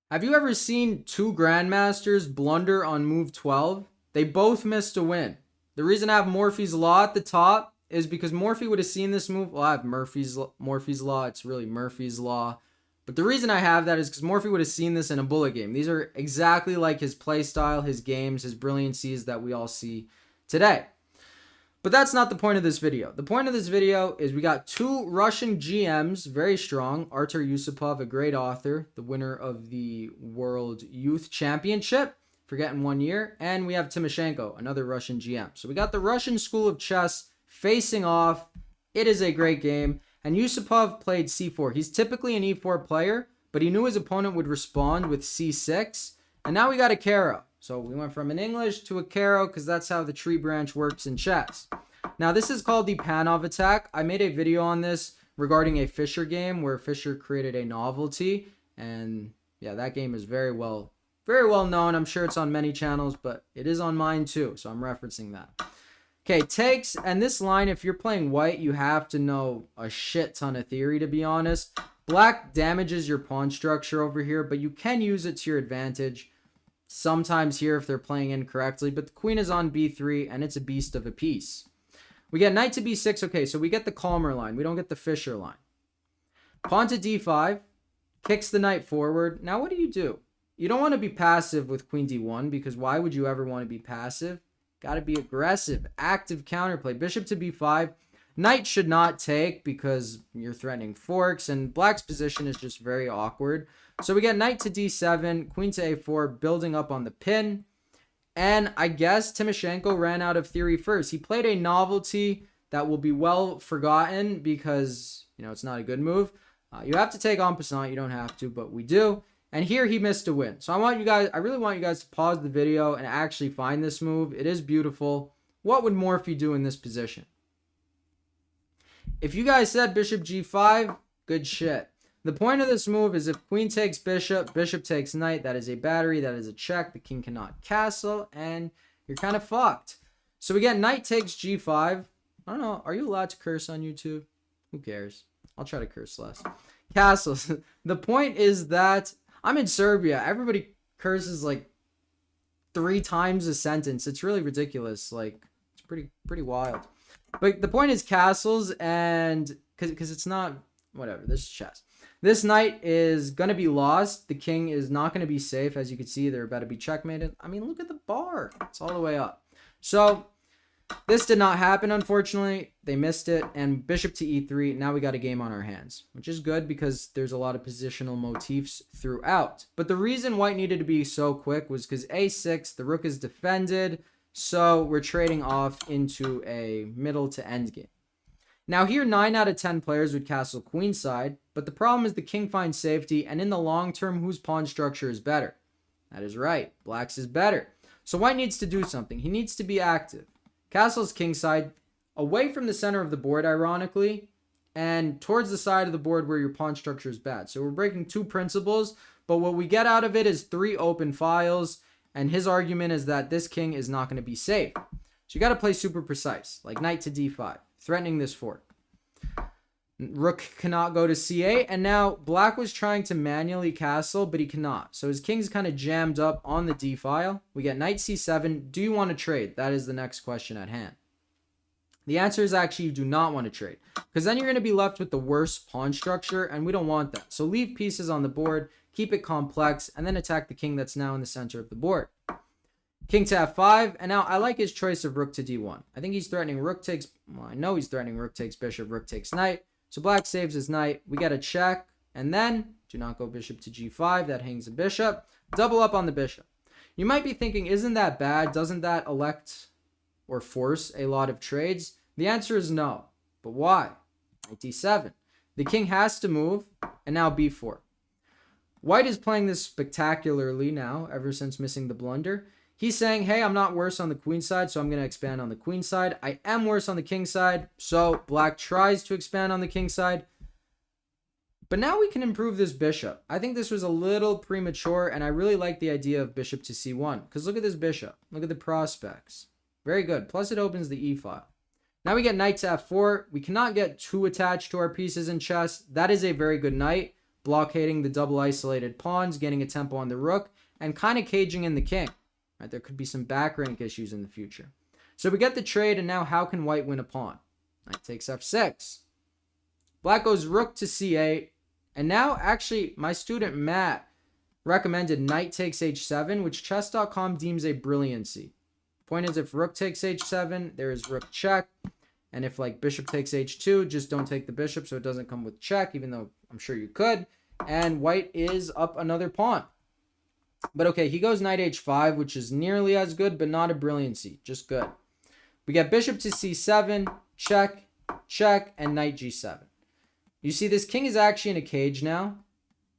Have you ever seen two Grandmasters blunder on move 12? They both missed a win. The reason I have Morphy's Law at the top is because Morphy would have seen this move. Well, I have Morphy's Law. It's really Murphy's Law. But the reason I have that is because Morphy would have seen this in a bullet game. These are exactly like his playstyle, his games, his brilliancies that we all see today. But that's not the point of this video. The point of this video is we got two Russian GMs, very strong. Artur Yusopov, a great author, the winner of the World Youth Championship, forgetting 1 year. And we have Timoshenko, another Russian GM. So we got the Russian School of Chess facing off. It is a great game. And Yusupov played c4. He's typically an e4 player, but he knew his opponent would respond with c6. And now we got a Caro. So we went from an English to a Caro because that's how the tree branch works in chess. Now this is called the Panov attack. I made a video on this regarding a Fischer game where Fischer created a novelty. And yeah, that game is very well known. I'm sure it's on many channels, but it is on mine too. So I'm referencing that. Okay, takes. And this line, if you're playing white, you have to know a shit ton of theory, to be honest. Black damages your pawn structure over here, but you can use it to your advantage. Sometimes here if they're playing incorrectly, but the queen is on b3 and it's a beast of a piece. We get knight to b6. Okay, so we get the calmer line. We don't get the Fischer line. Pawn to d5. Kicks the knight forward. Now what do? You don't want to be passive with queen d1 because why would you ever want to be passive? Got to be aggressive, active counterplay. Bishop to b5. Knight should not take because you're threatening forks and black's position is just very awkward. So we get knight to d7, queen to a4, building up on the pin. And I guess Timoshenko ran out of theory first. He played a novelty that will be well forgotten because, it's not a good move. You have to take en passant. You don't have to, but we do. And here he missed a win. So I really want you guys to pause the video and actually find this move. It is beautiful. What would Morphy do in this position? If you guys said bishop g5, good shit. The point of this move is if queen takes bishop, bishop takes knight, that is a battery, that is a check. The king cannot castle, and you're kind of fucked. So we get knight takes g5. I don't know. Are you allowed to curse on YouTube? Who cares? I'll try to curse less. Castles. The point is that I'm in Serbia. Everybody curses like 3 times a sentence. It's really ridiculous. Like, it's pretty wild. But the point is castles, and because it's not, whatever, this is chess. This knight is going to be lost. The king is not going to be safe. As you can see, they're about to be checkmated. I mean, look at the bar. It's all the way up. So this did not happen, unfortunately. They missed it. And bishop to e3. Now we got a game on our hands, which is good because there's a lot of positional motifs throughout. But the reason white needed to be so quick was because a6, the rook is defended. So we're trading off into a middle to endgame. Now here, 9 out of 10 players would castle queenside, but the problem is the king finds safety, and in the long term, whose pawn structure is better? That is right, black's is better. So white needs to do something. He needs to be active. Castle's kingside, away from the center of the board, ironically, and towards the side of the board where your pawn structure is bad. So we're breaking 2 principles, but what we get out of it is 3 open files, and his argument is that this king is not going to be safe. So you got to play super precise, like knight to d5. Threatening this fork. Rook cannot go to c8, and now black was trying to manually castle, but he cannot. So his king's kind of jammed up on the d file. We get knight c7. Do you want to trade? That is the next question at hand. The answer is actually you do not want to trade, because then you're going to be left with the worst pawn structure, and we don't want that. So leave pieces on the board, keep it complex, and then attack the king that's now in the center of the board. King to f5, and now I like his choice of rook to d1. I think he's threatening rook takes, well, I know he's threatening rook takes bishop, rook takes knight. So black saves his knight. We get a check, and then do not go bishop to g5. That hangs a bishop. Double up on the bishop. You might be thinking, isn't that bad? Doesn't that elect or force a lot of trades? The answer is no. But why? Knight d7. The king has to move, and now b4. White is playing this spectacularly now, ever since missing the blunder. He's saying, hey, I'm not worse on the queen side, so I'm going to expand on the queen side. I am worse on the king side, so black tries to expand on the king side. But now we can improve this bishop. I think this was a little premature, and I really like the idea of bishop to c1. Because look at this bishop. Look at the prospects. Very good. Plus it opens the e-file. Now we get knight to f4. We cannot get too attached to our pieces in chess. That is a very good knight. blockading the double isolated pawns, getting a tempo on the rook, and kind of caging in the king. Right? There could be some back rank issues in the future. So we get the trade, and now how can white win a pawn? Knight takes f6. Black goes rook to c8. And now, actually, my student Matt recommended knight takes h7, which chess.com deems a brilliancy. Point is, if rook takes h7, there is rook check. And if, like, bishop takes h2, just don't take the bishop so it doesn't come with check, even though I'm sure you could. And white is up another pawn. But okay, he goes knight h5, which is nearly as good, but not a brilliancy. Just good. We get bishop to c7, check, check, and knight g7. You see, this king is actually in a cage now.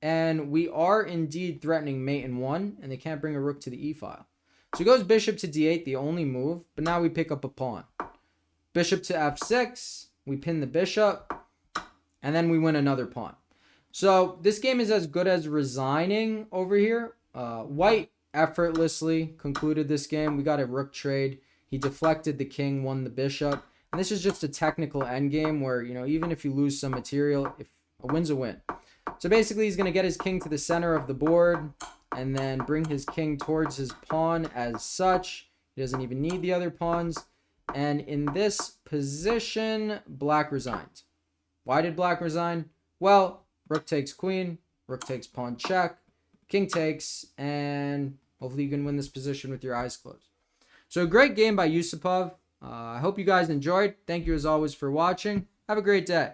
And we are indeed threatening mate in 1, and they can't bring a rook to the e-file. So he goes bishop to d8, the only move, but now we pick up a pawn. Bishop to f6, we pin the bishop, and then we win another pawn. So this game is as good as resigning over here. White effortlessly concluded this game. We got a rook trade. He deflected the king, won the bishop. And this is just a technical endgame where, you know, even if you lose some material, if a win's a win. So basically, he's going to get his king to the center of the board and then bring his king towards his pawn as such. He doesn't even need the other pawns. And in this position, black resigned. Why did black resign? Well, rook takes queen, rook takes pawn check, king takes, and hopefully you can win this position with your eyes closed. So a great game by Yusopov. I hope you guys enjoyed. Thank you as always for watching. Have a great day.